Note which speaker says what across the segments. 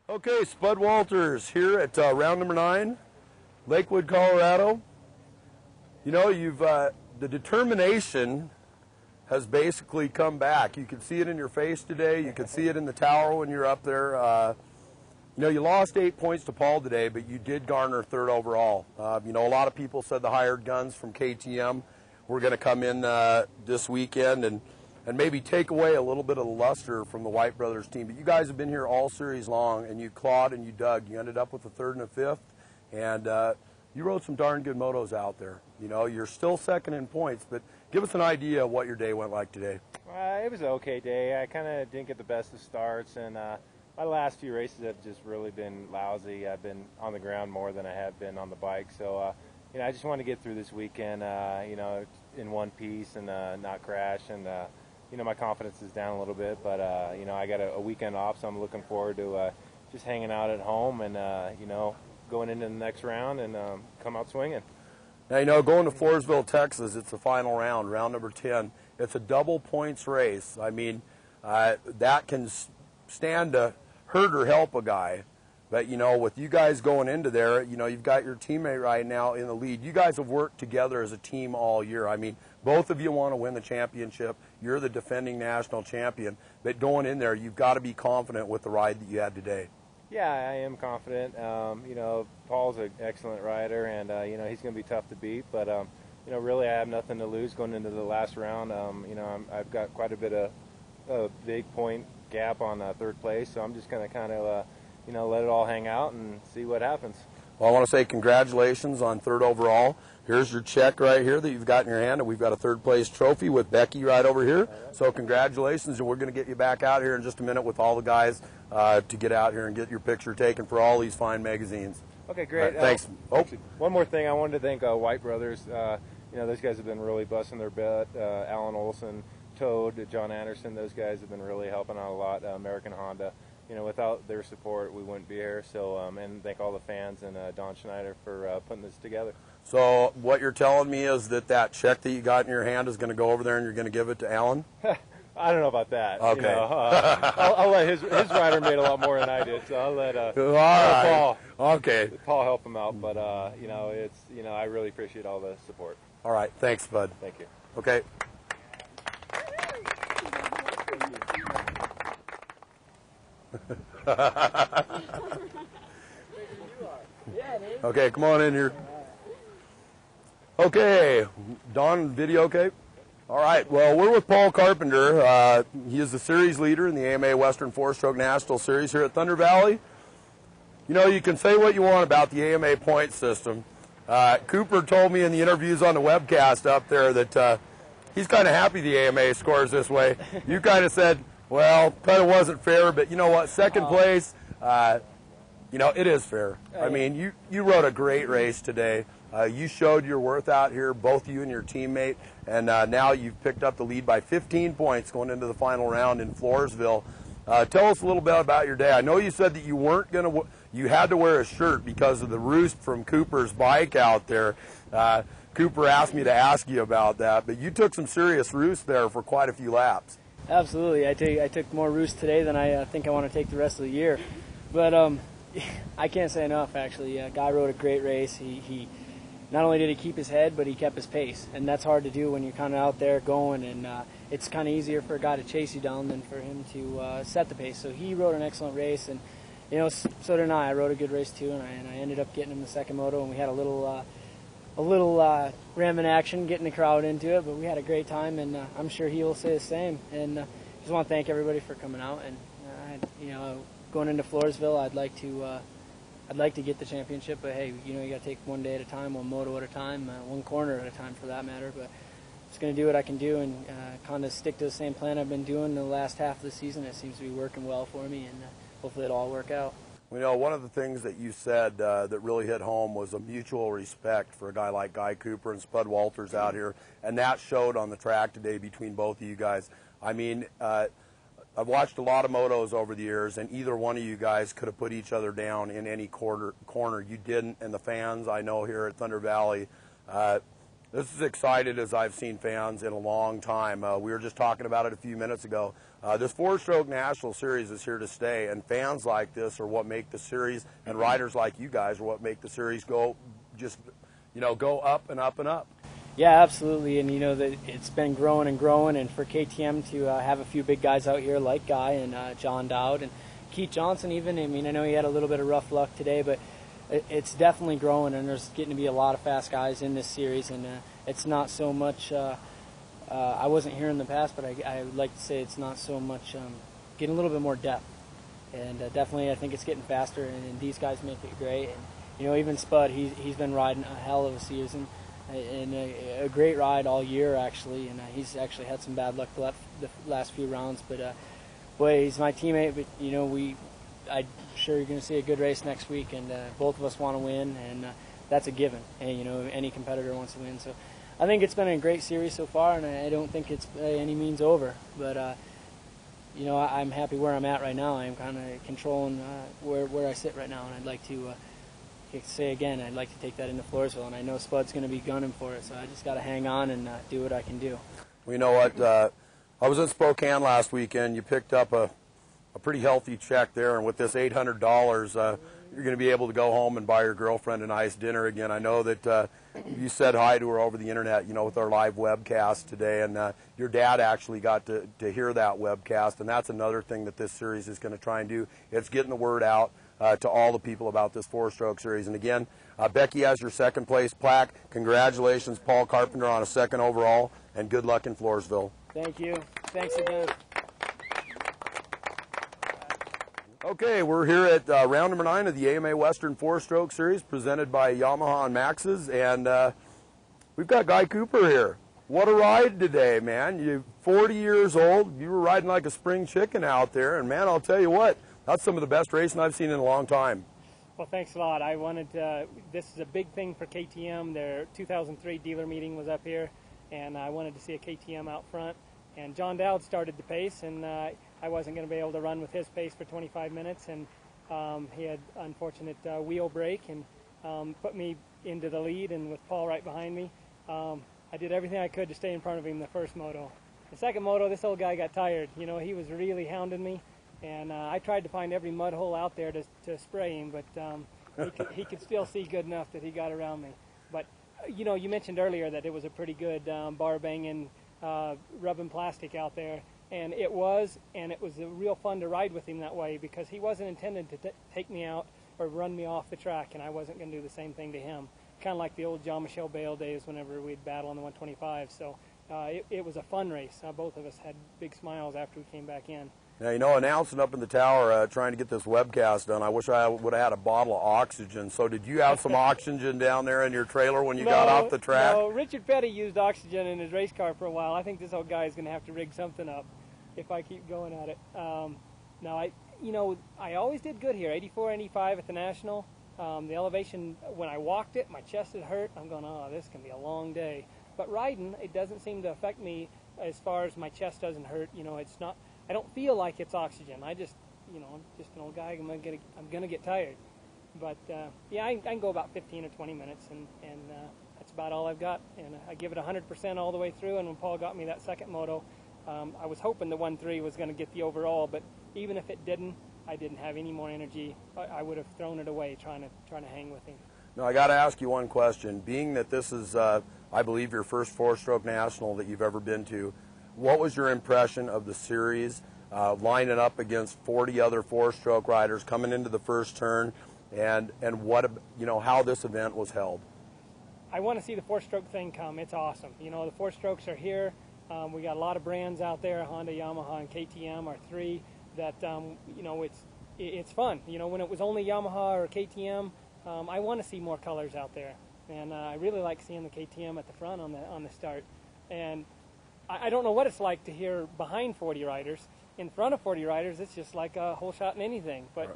Speaker 1: Okay, Spud Walters here at round number 9, Lakewood, Colorado. You know, the determination has basically come back. You can see it in your face today. You can see it in the tower when you're up there. You know, you lost 8 points to Paul today, but you did garner 3rd overall. You know, a lot of people said the hired guns from KTM were going to come in this weekend and maybe take away a little bit of the luster from the White Brothers team. But you guys have been here all series long, and you clawed and you dug. You ended up with a 3rd and a 5th, and you rode some darn good motos out there. You know, you're still 2nd in points, but give us an idea of what your day went like today.
Speaker 2: It was an okay day. I kind of didn't get the best of starts, and my last few races have just really been lousy. I've been on the ground more than I have been on the bike, so you know, I just want to get through this weekend, you know, in one piece and not crash. And you know, my confidence is down a little bit, but you know, I got a weekend off, so I'm looking forward to just hanging out at home and you know, going into the next round and come out swinging.
Speaker 1: Now, you know, going to Floresville, Texas, it's the final round, round number 10. It's a double points race. I mean, that can stand to hurt or help a guy. But, you know, with you guys going into there, you know, you've got your teammate right now in the lead. You guys have worked together as a team all year. I mean, both of you want to win the championship. You're the defending national champion. But going in there, you've got to be confident with the ride that you had today.
Speaker 2: Yeah, I am confident. You know, Paul's an excellent rider, and you know, he's going to be tough to beat. But you know, really, I have nothing to lose going into the last round. You know, I've got quite a bit of a big point gap on 3rd place, so I'm just going to kind of you know, let it all hang out and see what happens.
Speaker 1: Well, I want to say congratulations on 3rd overall. Here's your check right here that you've got in your hand, and we've got a 3rd place trophy with Becky right over here. So congratulations, and we're going to get you back out here in just a minute with all the guys to get out here and get your picture taken for all these fine magazines.
Speaker 2: Okay, great.
Speaker 1: Right, thanks.
Speaker 2: Actually, one more thing, I wanted to thank White Brothers. You know, those guys have been really busting their butt. Alan Olson, Toad, John Anderson, those guys have been really helping out a lot. American Honda. You know, without their support, we wouldn't be here. So, and thank all the fans and Don Schneider for putting this together.
Speaker 1: So, what you're telling me is that check that you got in your hand is going to go over there and you're going to give it to Alan?
Speaker 2: I don't know about that.
Speaker 1: Okay.
Speaker 2: You know, I'll let his rider made a lot more than I did, so I'll let
Speaker 1: right.
Speaker 2: Paul help him out. But you know, it's, you know, I really appreciate all the support.
Speaker 1: All right, thanks, Bud.
Speaker 2: Thank you.
Speaker 1: Okay. Okay, come on in here. Okay, Don, video okay? All right, well, we're with Paul Carpenter. He is the series leader in the AMA Western 4-Stroke National Series here at Thunder Valley. You know, you can say what you want about the AMA point system. Cooper told me in the interviews on the webcast up there that he's kind of happy the AMA scores this way. You kind of said, well, kind of wasn't fair, but you know what? 2nd place, you know, it is fair. I mean, you rode a great race today. You showed your worth out here, both you and your teammate, and now you've picked up the lead by 15 points going into the final round in Floresville. Tell us a little bit about your day. I know you said that you weren't going to, you had to wear a shirt because of the roost from Cooper's bike out there. Cooper asked me to ask you about that, but you took some serious roost there for quite a few laps.
Speaker 3: Absolutely. I took more roost today than I think I want to take the rest of the year. But I can't say enough, actually. Guy rode a great race. He not only did he keep his head, but he kept his pace. And that's hard to do when you're kind of out there going, and it's kind of easier for a guy to chase you down than for him to set the pace. So he rode an excellent race, and you know, so did I. I rode a good race too, and I ended up getting him the 2nd moto, and we had a little ramming action, getting the crowd into it, but we had a great time, and I'm sure he will say the same. And just want to thank everybody for coming out. And you know, going into Floresville, I'd like to get the championship, but hey, you know, you got to take one day at a time, one moto at a time, one corner at a time for that matter. But just going to do what I can do and kind of stick to the same plan I've been doing the last half of the season. It seems to be working well for me, and hopefully it'll all work out.
Speaker 1: You know, one of the things that you said that really hit home was a mutual respect for a guy like Guy Cooper and Spud Walters out here, and that showed on the track today between both of you guys. I mean, I've watched a lot of motos over the years, and either one of you guys could have put each other down in any corner. You didn't, and the fans I know here at Thunder Valley, this is as excited as I've seen fans in a long time. We were just talking about it a few minutes ago. This four-stroke national series is here to stay, and fans like this are what make the series, and riders like you guys are what make the series go go up and up and up.
Speaker 3: Yeah, absolutely, and that it's been growing and growing, and for KTM to have a few big guys out here like Guy and John Dowd and Keith Johnson even. I mean, I know he had a little bit of rough luck today, but it's definitely growing, and there's getting to be a lot of fast guys in this series, and it's not so much, I wasn't here in the past, but I would like to say it's not so much getting a little bit more depth, and definitely I think it's getting faster, and these guys make it great. And even Spud, he's been riding a hell of a season, and a great ride all year actually, and he's actually had some bad luck the last few rounds, but boy, he's my teammate. But I'm sure you're going to see a good race next week, and both of us want to win, and that's a given. And any competitor wants to win. So I think it's been a great series so far, and I don't think it's by any means over. But I'm happy where I'm at right now. I'm kind of controlling where I sit right now, and I'd like to say again, I'd like to take that into Floresville, and I know Spud's going to be gunning for it. So I just got to hang on and do what I can do.
Speaker 1: Well, you know what? I was in Spokane last weekend. You picked up a pretty healthy check there, and with this $800, you're going to be able to go home and buy your girlfriend a nice dinner again. I know that you said hi to her over the internet, with our live webcast today, and your dad actually got to hear that webcast, and that's another thing that this series is going to try and do. It's getting the word out to all the people about this four-stroke series. And again, Becky has your second place plaque. Congratulations, Paul Carpenter, on a second overall, and good luck in Floresville.
Speaker 3: Thank you. Thanks again.
Speaker 1: Okay, we're here at round number 9 of the AMA Western Four-Stroke Series presented by Yamaha and Maxxis, and we've got Guy Cooper here. What a ride today, man. You're 40 years old. You were riding like a spring chicken out there, and man, I'll tell you what, that's some of the best racing I've seen in a long time.
Speaker 4: Well, thanks a lot. I wanted this is a big thing for KTM. Their 2003 dealer meeting was up here, and I wanted to see a KTM out front. And John Dowd started the pace, and I wasn't going to be able to run with his pace for 25 minutes, and he had unfortunate wheel break and put me into the lead, and with Paul right behind me. I did everything I could to stay in front of him the first moto. The second moto, this old guy got tired. He was really hounding me, and I tried to find every mud hole out there to spray him, but he could still see good enough that he got around me. But, you mentioned earlier that it was a pretty good bar banging, rubbing plastic out there. And it was real fun to ride with him that way, because he wasn't intended to take me out or run me off the track, and I wasn't going to do the same thing to him. Kind of like the old Jean-Michel Bale days whenever we'd battle on the 125. So it was a fun race. Both of us had big smiles after we came back in.
Speaker 1: Now, announcing up in the tower, trying to get this webcast done, I wish I would have had a bottle of oxygen. So did you have some oxygen down there in your trailer when you got off the track?
Speaker 4: No, Richard Petty used oxygen in his race car for a while. I think this old guy is going to have to rig something up if I keep going at it. I always did good here, 84, 85 at the National. The elevation, when I walked it, my chest had hurt. I'm going, this can be a long day. But riding, it doesn't seem to affect me as far as my chest doesn't hurt. It's not, I don't feel like it's oxygen. I just, I'm just an old guy. I'm gonna get tired. But I can go about 15 or 20 minutes, and that's about all I've got. And I give it 100% all the way through. And when Paul got me that second moto, I was hoping the 1.3 was going to get the overall, but even if it didn't, I didn't have any more energy. I would have thrown it away trying to hang with him.
Speaker 1: Now, I got to ask you one question. Being that this is, I believe, your first four-stroke national that you've ever been to, what was your impression of the series, lining up against 40 other four-stroke riders coming into the first turn, and what, how this event was held?
Speaker 4: I want to see the four-stroke thing come. It's awesome. The four-strokes are here. We got a lot of brands out there. Honda, Yamaha, and KTM are three that, it's fun. When it was only Yamaha or KTM, I want to see more colors out there. And I really like seeing the KTM at the front on the start. And I don't know what it's like to hear behind 40 riders. In front of 40 riders, it's just like a whole shot in anything. But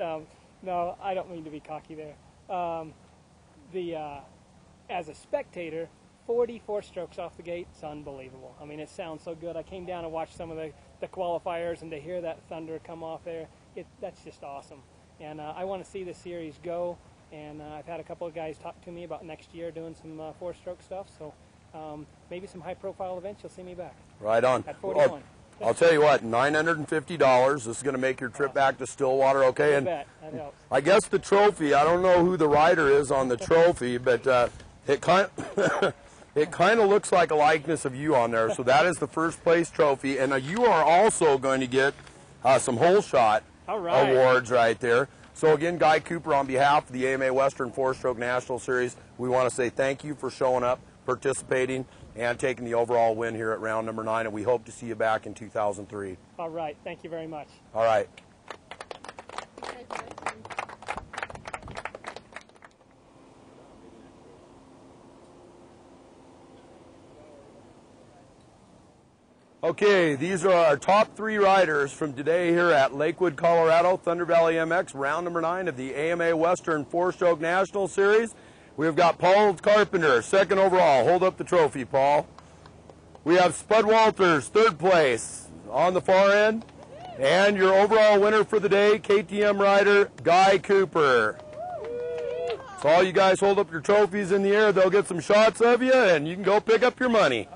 Speaker 4: no, I don't mean to be cocky there. As a spectator, 44 strokes off the gate, it's unbelievable. I mean, it sounds so good. I came down and watched some of the qualifiers, and to hear that thunder come off there, that's just awesome. And I want to see the series go, and I've had a couple of guys talk to me about next year doing some four-stroke stuff, so maybe some high-profile events, you'll see me back.
Speaker 1: Right on.
Speaker 4: At 41.
Speaker 1: I'll tell you what, $950. This is going to make your trip back to Stillwater, okay?
Speaker 4: You
Speaker 1: And
Speaker 4: bet. That helps.
Speaker 1: I guess the trophy, I don't know who the rider is on the trophy, but it kind of looks like a likeness of you on there. So that is the first place trophy. And you are also going to get some hole shot
Speaker 4: All right.
Speaker 1: awards right there. So again, Guy Cooper, on behalf of the AMA Western Four-Stroke National Series, we want to say thank you for showing up, participating, and taking the overall win here at round number 9. And we hope to see you back in 2003.
Speaker 4: All right. Thank you very much.
Speaker 1: All right. Okay, these are our top 3 riders from today here at Lakewood, Colorado, Thunder Valley MX, round number 9 of the AMA Western Four-Stroke National Series. We've got Paul Carpenter, 2nd overall. Hold up the trophy, Paul. We have Spud Walters, 3rd place on the far end. And your overall winner for the day, KTM rider Guy Cooper. So all you guys hold up your trophies in the air. They'll get some shots of you, and you can go pick up your money.